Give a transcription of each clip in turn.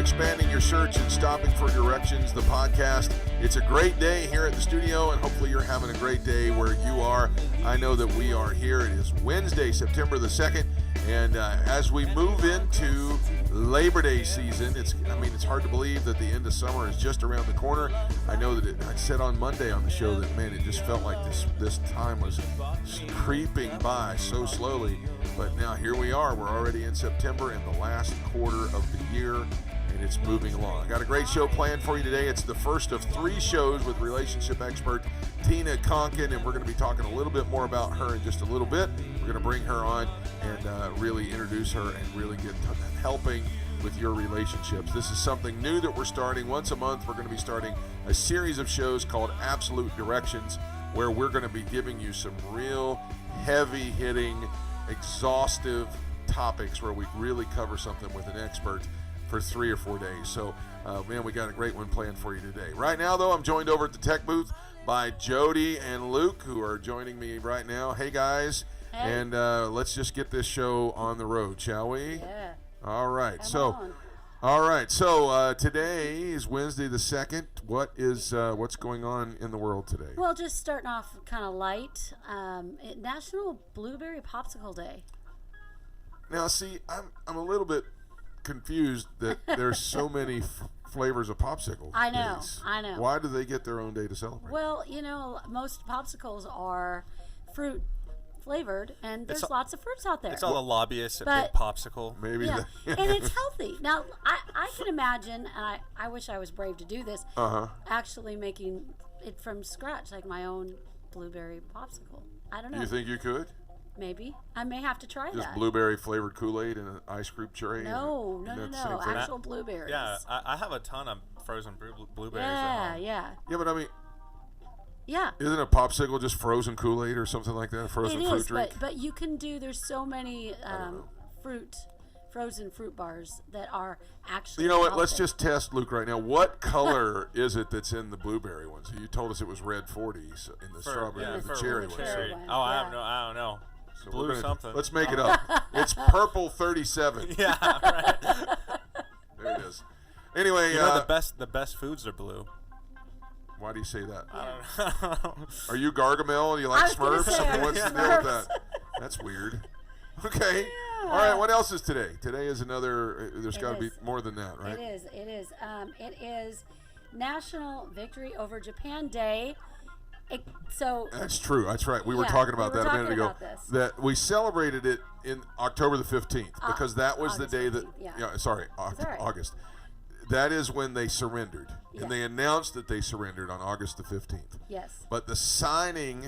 expanding your search and stopping for directions, the podcast. It's a great day here at the studio, and hopefully you're having a great day where you are. I know that we are here. It is Wednesday, September the 2nd, and as we move into Labor Day season, it's hard to believe that the end of summer is just around the corner. I know that I said on Monday on the show that, man, it just felt like this time was creeping by so slowly, but now here we are. We're already in September in the last quarter of the year, and it's moving along. I got a great show planned for you today. It's the first of 3 shows with relationship expert Tina Konkin, and we're going to be talking a little bit more about her in just a little bit. We're going to bring her on and really introduce her and really get helping with your relationships. This is something new that we're starting. Once a month, we're going to be starting a series of shows called Absolute Directions, where we're going to be giving you some real heavy-hitting, exhaustive topics where we really cover something with an expert for 3 or 4 days. So, man, we got a great one planned for you today. Right now, though, I'm joined over at the tech booth by Jody and Luke, who are joining me right now. Hey, guys. Hey. And let's just get this show on the road, shall we? Yeah. All right. So today is Wednesday the 2nd. What's going on in the world today? Well, just starting off kind of light. National Blueberry Popsicle Day. Now, see, I'm a little bit confused that there's so many flavors of popsicle. I know. Why do they get their own day to celebrate? Well, most popsicles are fruit flavored, and there's lots of fruits out there. It's all the lobbyists at Big Popsicle. Maybe. Yeah, and it's healthy. Now, I can imagine, and I wish I was brave to do this, actually making it from scratch, like my own blueberry popsicle. I don't know. You think you could? Maybe. I may have to try that. Just blueberry flavored Kool-Aid in an ice cream tray? No. Actual blueberries. Yeah, I have a ton of frozen blueberries at home. Yeah. Yeah, but I mean... Yeah. Isn't a popsicle just frozen Kool-Aid or something like that? A frozen fruit drink? But you can do, there's so many frozen fruit bars that are actually You know what? healthy. Let's just test Luke right now. What color is it that's in the blueberry ones? You told us it was red 40s in the strawberry and the cherry ones. Oh, I don't know. So Blue something. Let's make it up. It's purple 37. Yeah, right. There it is. Anyway, the best foods are blue. Why do you say that? I don't know. Are you Gargamel? Do you like Smurfs? What's the deal with that? That's weird. Okay. Yeah. All right. What else is today? Today is another. There's got to be more than that, right? It is. It is National Victory Over Japan Day. That's true. That's right. We were talking about that a minute ago. That we celebrated it in October the 15th because that was August the day 15th, August. That is when they surrendered, and they announced that they surrendered on August the 15th. Yes. But the signing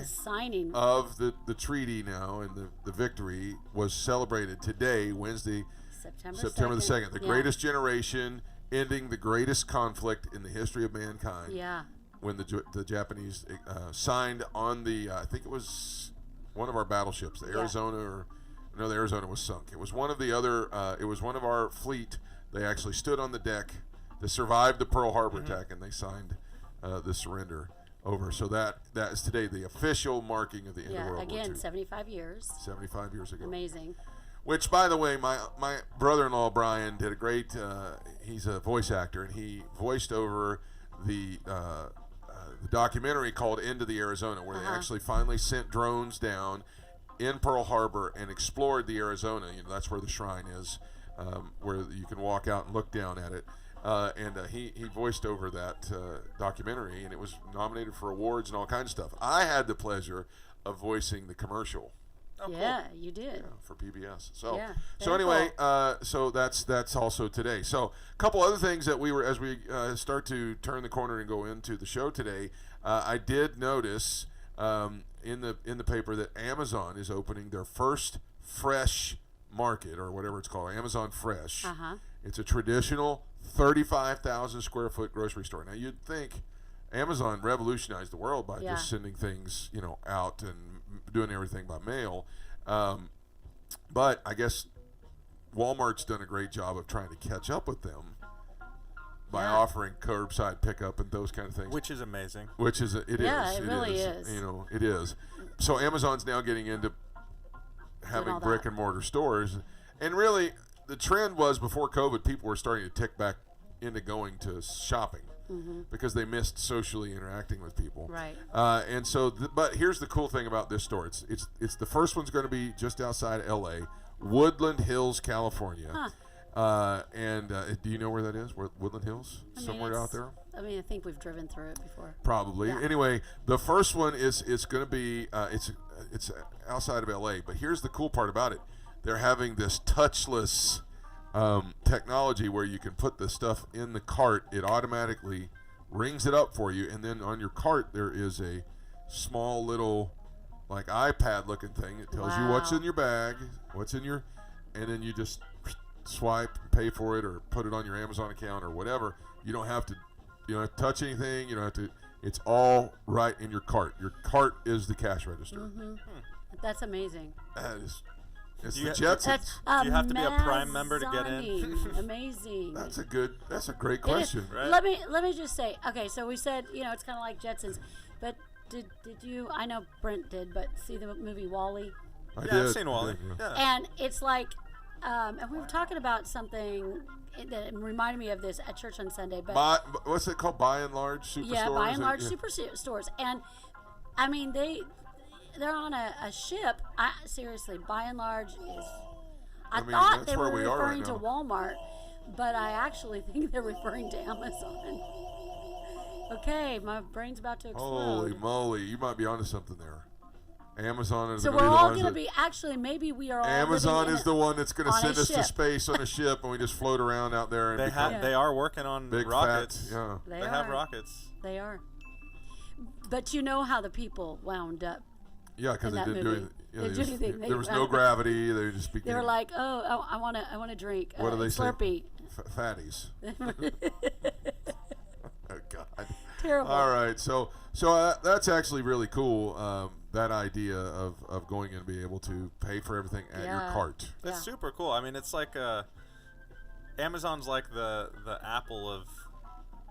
of the treaty now and the victory was celebrated today, Wednesday, September the 2nd. The greatest generation, ending the greatest conflict in the history of mankind. Yeah. When the Japanese signed on the, I think it was one of our battleships, the Arizona, the Arizona was sunk. It was one of the other, it was one of our fleet. They actually stood on the deck to survive the Pearl Harbor attack, and they signed the surrender over. So that is today the official marking of the end of World War II. 75 years. 75 years ago. Amazing. Which, by the way, my brother-in-law, Brian, did a great, he's a voice actor, and he voiced over the documentary called Into the Arizona, where they actually finally sent drones down in Pearl Harbor and explored the Arizona. That's where the shrine is, where you can walk out and look down at it. And he voiced over that documentary, and it was nominated for awards and all kinds of stuff. I had the pleasure of voicing the commercial. Oh, yeah, cool. You did. Yeah, for PBS. So anyway, so that's also today. So a couple other things that as we start to turn the corner and go into the show today, I did notice in the paper that Amazon is opening their first fresh market, or whatever it's called, Amazon Fresh. It's a traditional 35,000 square foot grocery store. Now you'd think Amazon revolutionized the world by just sending things, out and doing everything by mail. But I guess Walmart's done a great job of trying to catch up with them by offering curbside pickup and those kind of things. Which is amazing. It really is. It is. So Amazon's now getting into having brick and mortar stores. And really, the trend was before COVID, people were starting to tick back into going to shopping because they missed socially interacting with people. Right. And so, but here's the cool thing about this store. It's the first one's going to be just outside L.A., Woodland Hills, California. Huh. Do you know where that is? Woodland Hills? Somewhere out there? I mean, I think we've driven through it before. Probably. Yeah. Anyway, the first one is going to be it's outside of LA. But here's the cool part about it: they're having this touchless technology where you can put the stuff in the cart. It automatically rings it up for you, and then on your cart there is a small little like iPad looking thing. It tells you what's in your bag, and then you just swipe, pay for it, or put it on your Amazon account or whatever. You don't have to touch anything. You don't have to. It's all right in your cart. Your cart is the cash register. That's amazing. That is. It's Do the you- Jetsons. Do you have to be a Prime member to get in? Amazing. That's a great question. Right? Let me just say. Okay, so we said it's kind of like Jetsons, but did you? I know Brent did, but see the movie WALL-E? I Yeah, did. I've seen Wally. Yeah. Yeah. And it's like, and we were talking about something that reminded me of this at church on Sunday. But What's it called? By and large superstores. yeah, by and large Yeah. superstores, and I mean they're on a ship. Seriously, by and large is. I mean, thought that's they were where we are right referring to now. Walmart, but I actually think they're referring to Amazon. Okay, my brain's about to explode. Holy moly! You might be onto something there. Amazon is So going to we're be the all ones going to that- be actually maybe we are all Amazon living is the one that's going to on a send us to ship. space on a ship, and we just float around out there and become They are working on big rockets. fat. Yeah. They have are. rockets. They are. But you know how the people wound up. Yeah, because in they that didn't movie. do They anything. didn't do anything. There was no gravity. They just became They were like, "Oh, I want to drink. What do they say? Slurpee." Fatties. Oh God. Terrible. All right, so that's actually really cool. That idea of going and being able to pay for everything at your Yeah. cart. It's Yeah. super cool. I mean, it's like Amazon's like the Apple of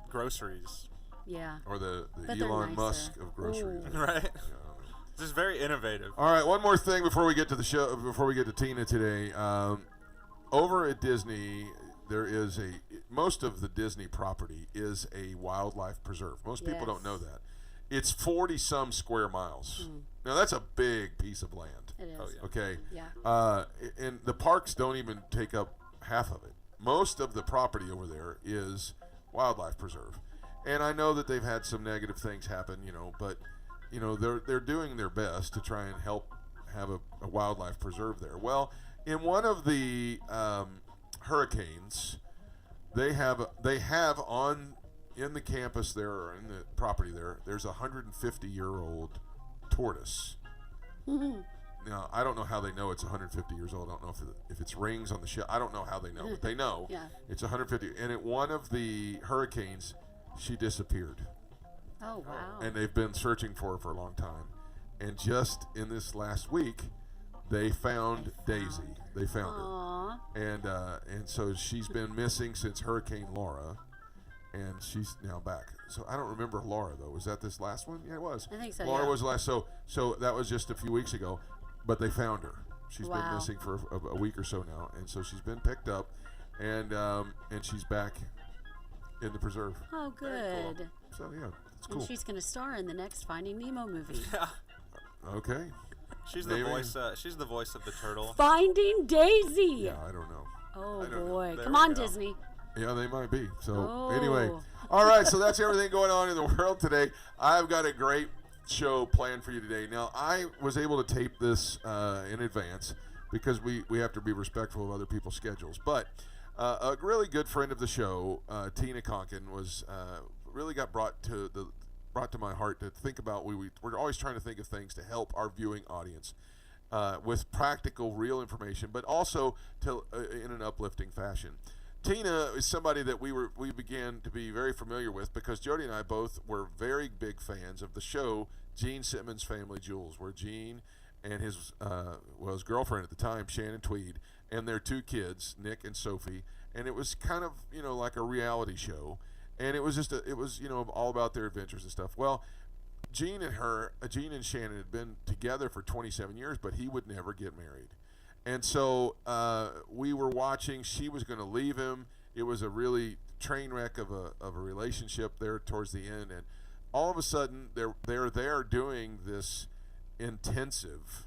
groceries, Yeah. Or the But they're Elon nicer. Musk of groceries. Ooh. right? Just very innovative. All right, one more thing before we get to the show. Before we get to Tina today, over at Disney, there is most of the Disney property is a wildlife preserve. Most people don't know Yes. that. It's 40-some square miles. Now that's a big piece of land. It is. Oh, yeah. Okay. Yeah. And the parks don't even take up half of it. Most of the property over there is wildlife preserve. And I know that they've had some negative things happen, but they're doing their best to try and help have a wildlife preserve there. Well, in one of the hurricanes, they have in the campus there, or in the property there's a 150-year-old tortoise. Now, I don't know how they know it's 150 years old. I don't know if it's rings on the shell. I don't know how they know, but they know Yeah. it's 150. And at one of the hurricanes, she disappeared. Oh wow. And they've been searching for her for a long time. And just in this last week, they found Daisy. They found her. Aw. And so she's been missing since Hurricane Laura, and she's now back. So I don't remember Laura though. Was that this last one? Yeah, it was. I think so, Laura yeah. was last. So that was just a few weeks ago, but they found her. She's been Wow. missing for a week or so now, and so she's been picked up, and she's back in the preserve. Oh, good. So yeah, it's cool. And she's going to star in the next Finding Nemo movie. Okay. She's the Maybe. voice. She's the voice of the turtle. Finding Daisy. Yeah, I don't know. Oh I don't know. boy. There Come we on, go. Disney. Yeah, they might be. So Oh. anyway, all right. So that's everything going on in the world today. I've got a great show planned for you today. Now, I was able to tape this in advance because we have to be respectful of other people's schedules. But a really good friend of the show, Tina Konkin, was really got brought to my heart to think about. We're always trying to think of things to help our viewing audience. With practical, real information, but also in an uplifting fashion. Tina is somebody that we began to be very familiar with because Jody and I both were very big fans of the show Gene Simmons' Family Jewels, where Gene and his girlfriend at the time, Shannon Tweed, and their two kids, Nick and Sophie, and it was kind of like a reality show, and it was all about their adventures and stuff. Well, Gene and Shannon had been together for 27 years, but he would never get married. And so we were watching. She was going to leave him. It was a really train wreck of a relationship there towards the end, and all of a sudden they're there doing this intensive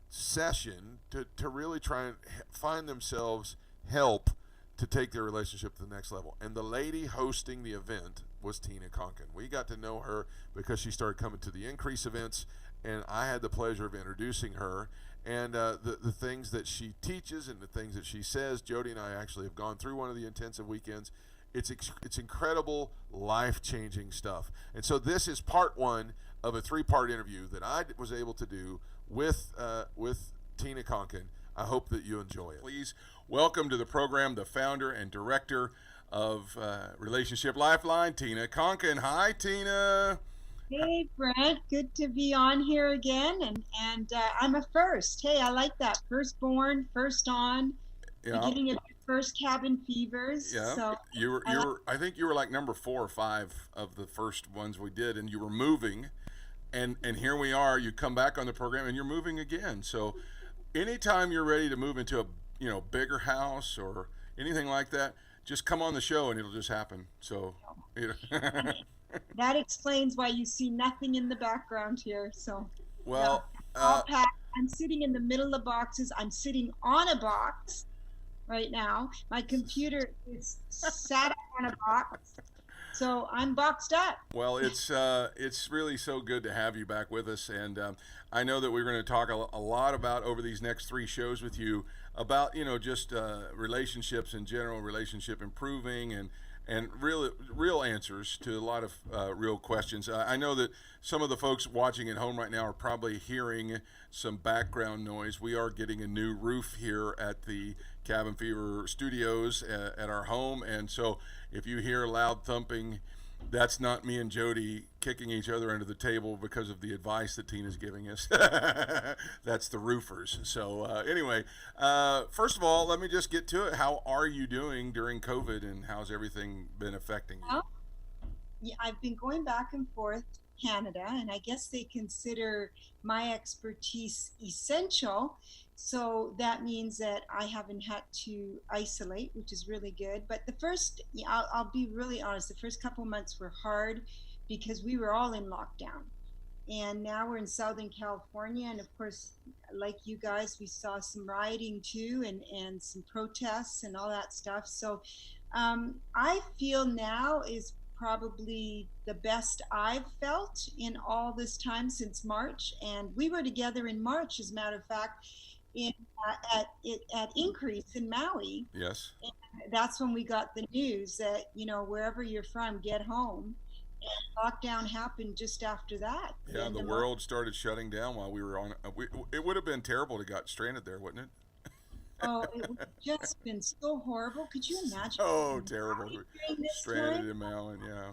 session to really try and find themselves help to take their relationship to the next level. And the lady hosting the event was Tina Konkin. We got to know her because she started coming to the Increase events, and I had the pleasure of introducing her. And the things that she teaches and the things that she says, Jody and I actually have gone through one of the intensive weekends. It's incredible, life-changing stuff. And so this is part one of a 3-part interview that I was able to do with Tina Konkin. I hope that you enjoy it. Please welcome to the program the founder and director of Relationship Lifeline, Tina Konkin. Hi, Tina. Hey, Brent. Good to be on here again, and I'm a first. Hey, I like that. Firstborn, first on. Yeah. Beginning of your first cabin fevers. Yeah. So You were. I think you were like number 4 or 5 of the first ones we did, and you were moving, and here we are. You come back on the program, and you're moving again. So, anytime you're ready to move into a bigger house or anything like that, just come on the show, and it'll just happen. So, that explains why you see nothing in the background here. So, well, all packed. I'm sitting in the middle of boxes. I'm sitting on a box right now. My computer is sat up on a box, so I'm boxed up. Well, it's really so good to have you back with us, and I know that we're going to talk a lot about over these next 3 shows with you about just relationships in general, relationship improving, and real answers to a lot of real questions. I know that some of the folks watching at home right now are probably hearing some background noise. We are getting a new roof here at the Cabin Fever Studios at our home, and so if you hear loud thumping, that's not me and Jody kicking each other under the table because of the advice that Tina's giving us. That's the roofers. So anyway, first of all, let me just get to it. How are you doing during COVID, and how's everything been affecting you? Well, yeah, I've been going back and forth Canada, and I guess they consider my expertise essential. So that means that I haven't had to isolate, which is really good. But the first, I'll be really honest, the first couple months were hard because we were all in lockdown. And now we're in Southern California. And of course, like you guys, we saw some rioting too, and some protests and all that stuff. So I feel now is probably the best I've felt in all this time since March. And we were together in March, as a matter of fact, at Increase in Maui. Yes. And that's when we got the news that, wherever you're from, get home. And lockdown happened just after that. Yeah, the world started shutting down while we were on. It would have been terrible to got stranded there, wouldn't it? Oh, it would have just been so horrible. Could you imagine? Oh, terrible. Stranded in Maui, yeah.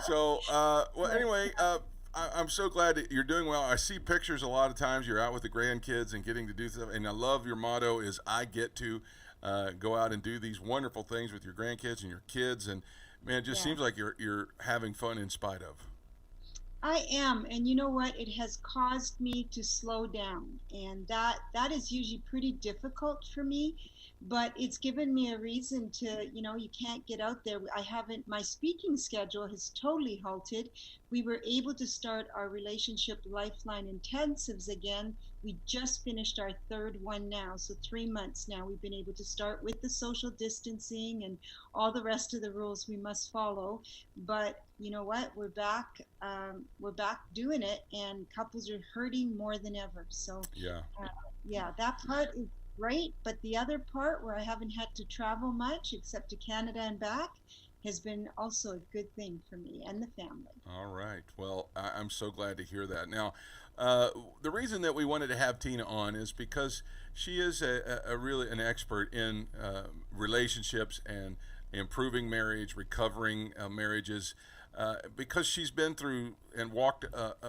So, well, anyway, I'm so glad that you're doing well. I see pictures a lot of times. You're out with the grandkids and getting to do stuff. And I love your motto is I get to go out and do these wonderful things with your grandkids and your kids. And, man, it just seems like you're having fun in spite of. I am, and you know what? It has caused me to slow down, and that is usually pretty difficult for me, but it's given me a reason to, you can't get out there. My speaking schedule has totally halted. We were able to start our Relationship Lifeline intensives again. We just finished our 3rd one now, so 3 months now we've been able to start with the social distancing and all the rest of the rules we must follow. But you know what? We're back doing it, and couples are hurting more than ever. So yeah, that part is great. But the other part, where I haven't had to travel much except to Canada and back, has been also a good thing for me and the family. All right. Well, I'm so glad to hear that. Now, the reason that we wanted to have Tina on is because she is a really an expert in relationships and improving marriage, recovering marriages, because she's been through and walked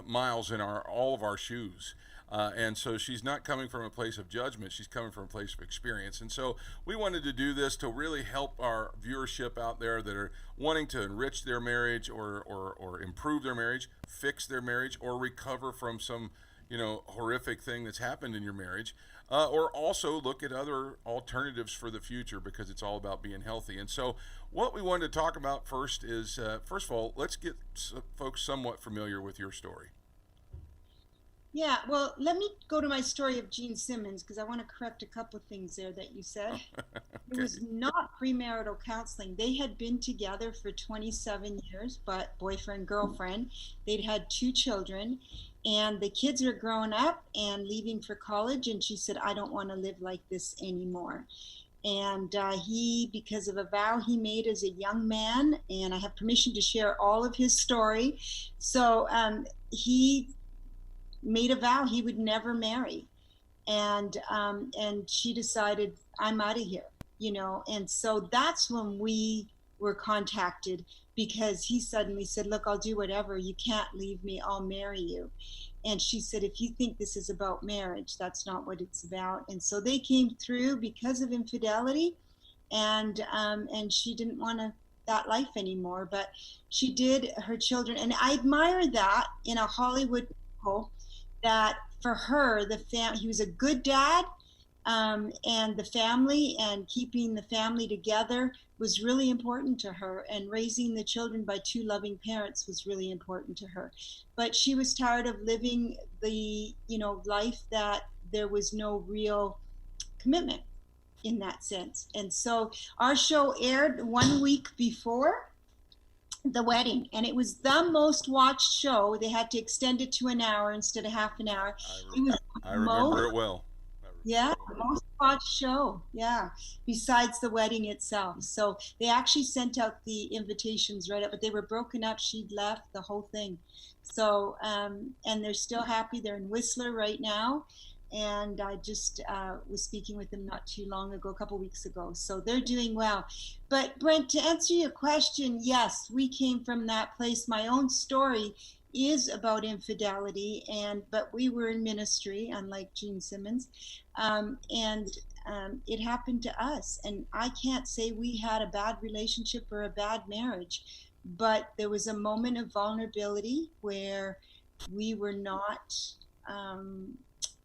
miles in all of our shoes. And so she's not coming from a place of judgment, she's coming from a place of experience. And so we wanted to do this to really help our viewership out there that are wanting to enrich their marriage or improve their marriage, fix their marriage, or recover from some horrific thing that's happened in your marriage, or also look at other alternatives for the future, because it's all about being healthy. And so what we wanted to talk about first is, first of all, let's get folks somewhat familiar with your story. Yeah, well, let me go to my story of Gene Simmons, because I want to correct a couple of things there that you said. It was not premarital counseling. They had been together for 27 years, but boyfriend, girlfriend. They'd had 2 children, and the kids are growing up and leaving for college. And she said, I don't want to live like this anymore. And he, because of a vow he made as a young man, and I have permission to share all of his story. So he made a vow he would never marry, and she decided, I'm out of here, and so that's when we were contacted, because he suddenly said, look, I'll do whatever, you can't leave me, I'll marry you. And she said, if you think this is about marriage, that's not what it's about. And so they came through because of infidelity, and she didn't want that life anymore, but she did her children. And I admire that in a Hollywood couple, that for her, he was a good dad, and the family and keeping the family together was really important to her, and raising the children by 2 loving parents was really important to her. But she was tired of living the life that there was no real commitment in that sense. And so our show aired 1 week before the wedding, and it was the most watched show. They had to extend it to an hour instead of half an hour. I remember it well. Yeah, most watched show. Yeah, besides the wedding itself. So they actually sent out the invitations right up, but they were broken up. She'd left, the whole thing. So and they're still happy. They're in Whistler right now. And I just was speaking with them not too long ago, a couple weeks ago. So they're doing well. But Brent, to answer your question, yes, we came from that place. My own story is about infidelity, but we were in ministry, unlike Gene Simmons, and it happened to us. And I can't say we had a bad relationship or a bad marriage, but there was a moment of vulnerability where we were not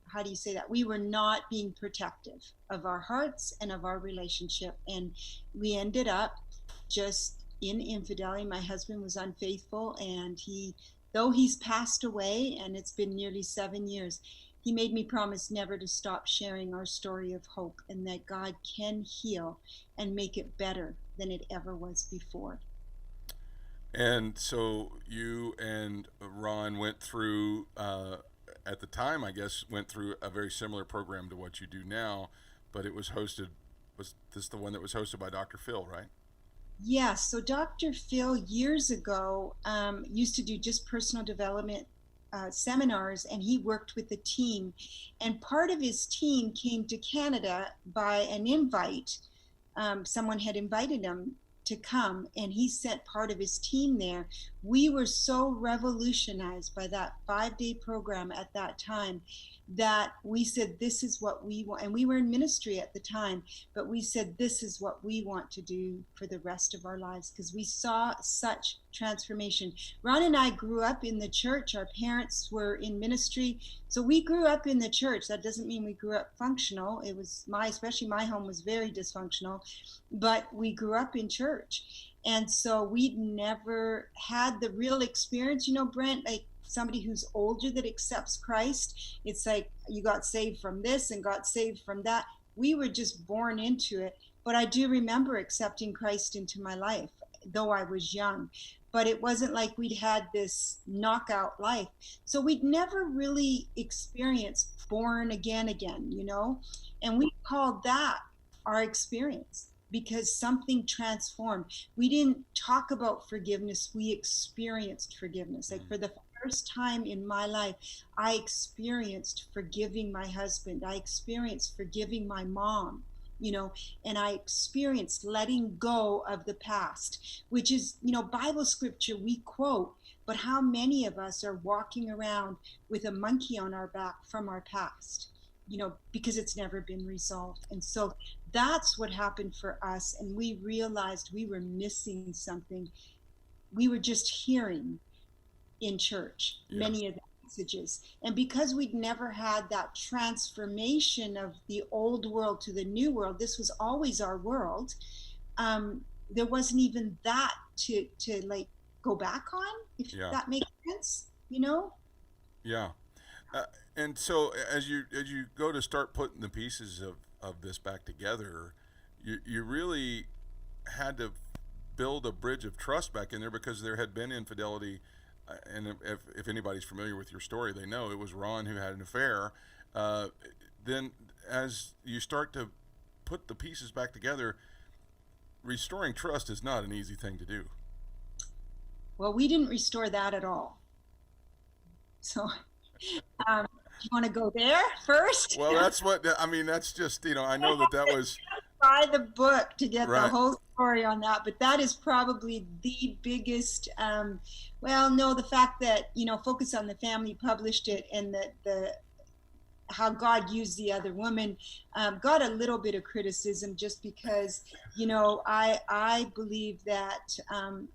how do you say that? We were not being protective of our hearts and of our relationship. And we ended up just in infidelity. My husband was unfaithful, and though he's passed away, and it's been nearly 7 years, he made me promise never to stop sharing our story of hope, and that God can heal and make it better than it ever was before. And so you and Ron went through, at the time, I guess, went through a very similar program to what you do now, but it was this the one that was hosted by Dr. Phil, right? Yes. So Dr. Phil years ago used to do just personal development seminars, and he worked with a team. And part of his team came to Canada by an invite. Someone had invited him to come, and he sent part of his team there. We were so revolutionized by that 5-day program at that time that we said, this is what we want. And we were in ministry at the time, but we said, this is what we want to do for the rest of our lives, because we saw such transformation. Ron and I grew up in the church. Our parents were in ministry. So we grew up in the church. That doesn't mean we grew up functional. It was especially my home was very dysfunctional, but we grew up in church. And so we'd never had the real experience, Brent, like somebody who's older that accepts Christ. It's like you got saved from this and got saved from that. We were just born into it. But I do remember accepting Christ into my life, though I was young. But it wasn't like we'd had this knockout life. So we'd never really experienced born again, and we called that our experience, because something transformed. We didn't talk about forgiveness, we experienced forgiveness. Like for the first time in my life, I experienced forgiving my husband. I experienced forgiving my mom, and I experienced letting go of the past, which is, Bible scripture we quote, but how many of us are walking around with a monkey on our back from our past? Because it's never been resolved. And so that's what happened for us. And we realized we were missing something. We were just hearing in church, many of them messages. And because we'd never had that transformation of the old world to the new world, this was always our world. There wasn't even that to like go back on, if Yeah. that makes sense, you know? Yeah. And so as you go to start putting the pieces of this back together, you really had to build a bridge of trust back in there because there had been infidelity. And if anybody's familiar with your story, they know it was Ron who had an affair. Then as you start to put the pieces back together, restoring trust is not an easy thing to do. Well, we didn't restore that at all. So, you want to go there first? Well, that's what I mean. That's just, I know that was Buy the book to get the right. whole story on that, but that is probably the biggest. Well, no, the fact that Focus on the Family published it, and that the how God used the other woman got a little bit of criticism, just because I believe that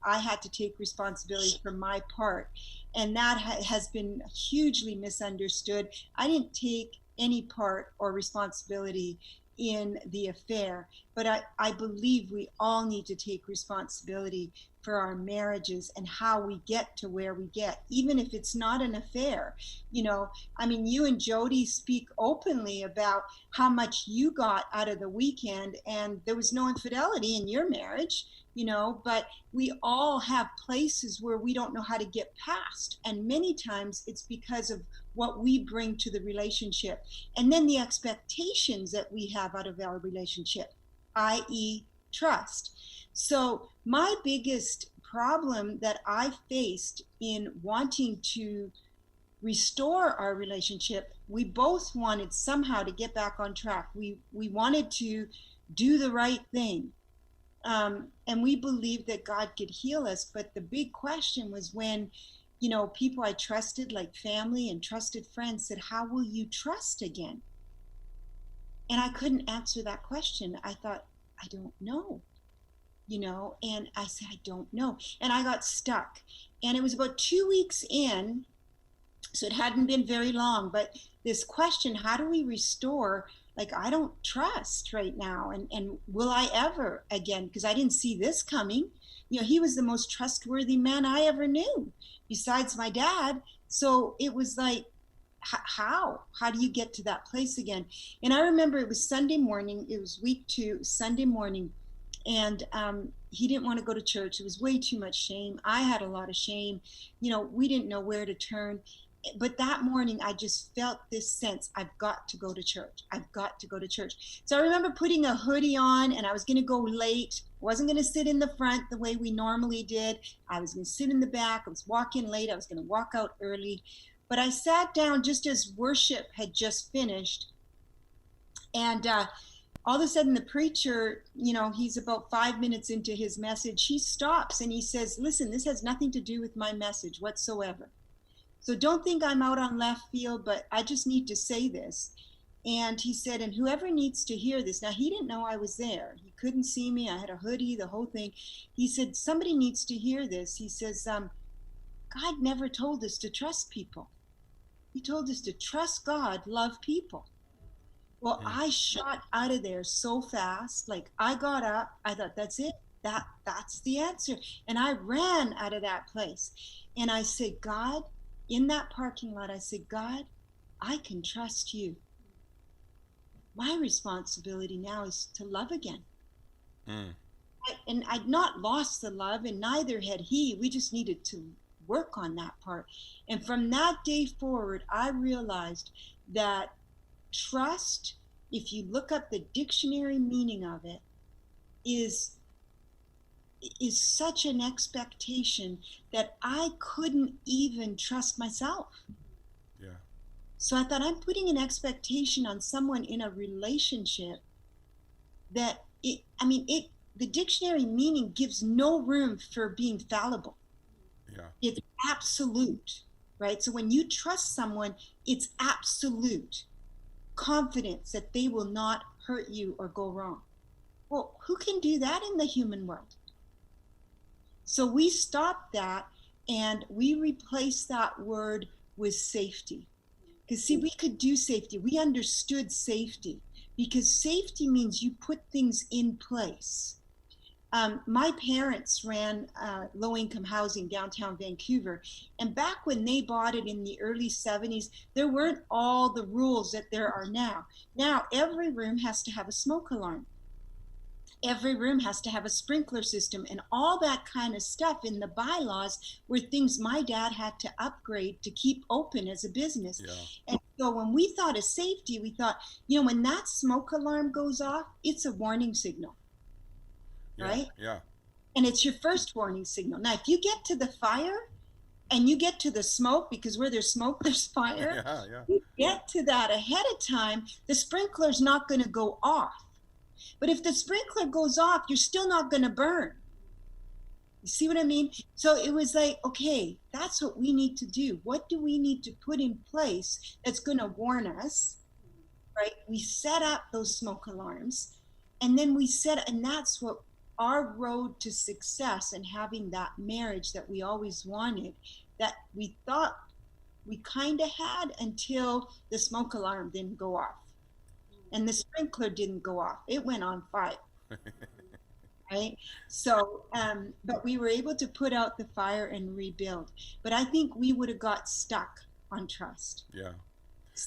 I had to take responsibility for my part, and that has been hugely misunderstood. I didn't take any part or responsibility in the affair, but I believe we all need to take responsibility for our marriages and how we get to where we get, even if it's not an affair. I mean, you and Jody speak openly about how much you got out of the weekend, and there was no infidelity in your marriage, but we all have places where we don't know how to get past. And many times it's because of what we bring to the relationship, and then the expectations that we have out of our relationship, i.e. trust. So my biggest problem that I faced in wanting to restore our relationship, we both wanted somehow to get back on track. We wanted to do the right thing. And we believed that God could heal us. But the big question was when, people I trusted, like family and trusted friends, said, how will you trust again? And I couldn't answer that question. I thought, I don't know. And I said, I don't know. And I got stuck. And it was about 2 weeks in, so it hadn't been very long, but this question, how do we restore? Like, I don't trust right now. And will I ever again? Because I didn't see this coming. He was the most trustworthy man I ever knew, besides my dad. So it was like, how do you get to that place again? And I remember it was Sunday morning. It was week 2, Sunday morning. And he didn't want to go to church. It was way too much shame. I had a lot of shame. We didn't know where to turn. But that morning, I just felt this sense, I've got to go to church. I've got to go to church. So I remember putting a hoodie on, and I was going to go late. I wasn't going to sit in the front the way we normally did. I was going to sit in the back. I was walking late. I was going to walk out early. But I sat down just as worship had just finished. And all of a sudden, the preacher, he's about 5 minutes into his message. He stops and he says, listen, this has nothing to do with my message whatsoever. So don't think I'm out on left field, but I just need to say this. And he said, and whoever needs to hear this. Now, he didn't know I was there. He couldn't see me. I had a hoodie, the whole thing. He said, somebody needs to hear this. He says, God never told us to trust people. He told us to trust God, love people. Well, I shot out of there so fast. Like, I got up. I thought, that's it. That's the answer. And I ran out of that place. And I said, God, in that parking lot, I said, God, I can trust you. My responsibility now is to love again. And I'd not lost the love, and neither had he. We just needed to work on that part. And from that day forward, I realized that trust, if you look up the dictionary meaning of it, is such an expectation that I couldn't even trust myself. Yeah. So I thought, I'm putting an expectation on someone in a relationship that the dictionary meaning gives no room for being fallible. Yeah. It's absolute, right? So when you trust someone, it's absolute confidence that they will not hurt you or go wrong. Well, who can do that in the human world? So we stopped that, and we replaced that word was safety. Because see, we could do safety. We understood safety because safety means you put things in place. My parents ran low-income housing downtown Vancouver, and back when they bought it in the early 70s, there weren't all the rules that there are now. Now every room has to have a smoke alarm. Every room has to have a sprinkler system, and all that kind of stuff in the bylaws were things my dad had to upgrade to keep open as a business. Yeah. And so when we thought of safety, we thought, when that smoke alarm goes off, it's a warning signal, right? Yeah. And it's your first warning signal. Now, if you get to the fire and you get to the smoke, because where there's smoke, there's fire. Yeah. You get to that ahead of time, the sprinkler's not going to go off. But if the sprinkler goes off, you're still not going to burn. You see what I mean? So it was like, okay, that's what we need to do. What do we need to put in place that's going to warn us, right? We set up those smoke alarms, and then and that's what our road to success and having that marriage that we always wanted, that we thought we kind of had until the smoke alarm didn't go off. And the sprinkler didn't go off. It went on fire, right? So, but we were able to put out the fire and rebuild. But I think we would have got stuck on trust. Yeah.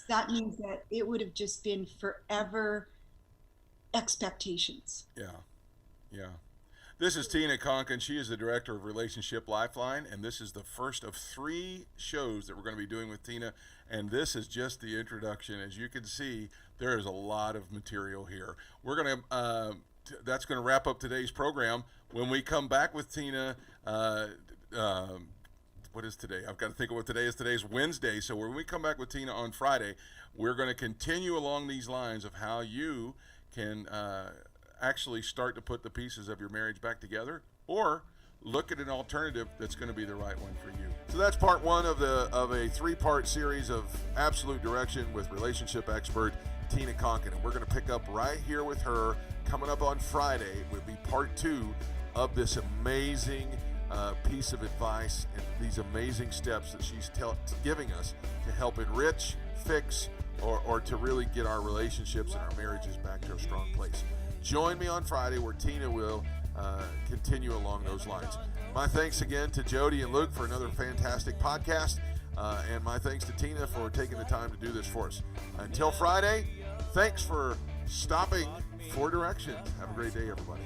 That means that it would have just been forever expectations. Yeah. This is Tina Konkin. She is the director of Relationship Lifeline, and this is the first of 3 shows that we're going to be doing with Tina. And this is just the introduction. As you can see, there is a lot of material here. We're going to, that's going to wrap up today's program. When we come back with Tina, what is today? I've got to think of what today is. Today's Wednesday. So when we come back with Tina on Friday, we're going to continue along these lines of how you can actually start to put the pieces of your marriage back together, or look at an alternative that's going to be the right one for you. So that's part 1 of a 3-part series of absolute direction with relationship expert Tina Konkin, and we're going to pick up right here with her coming up on Friday. Will be part 2 of this amazing piece of advice and these amazing steps that she's giving us to help enrich, fix, or to really get our relationships and our marriages back to a strong place. Join me on Friday where Tina will continue along those lines. My thanks again to Jody and Luke for another fantastic podcast, and my thanks to Tina for taking the time to do this for us. Until Friday, thanks for stopping for directions. Have a great day, everybody.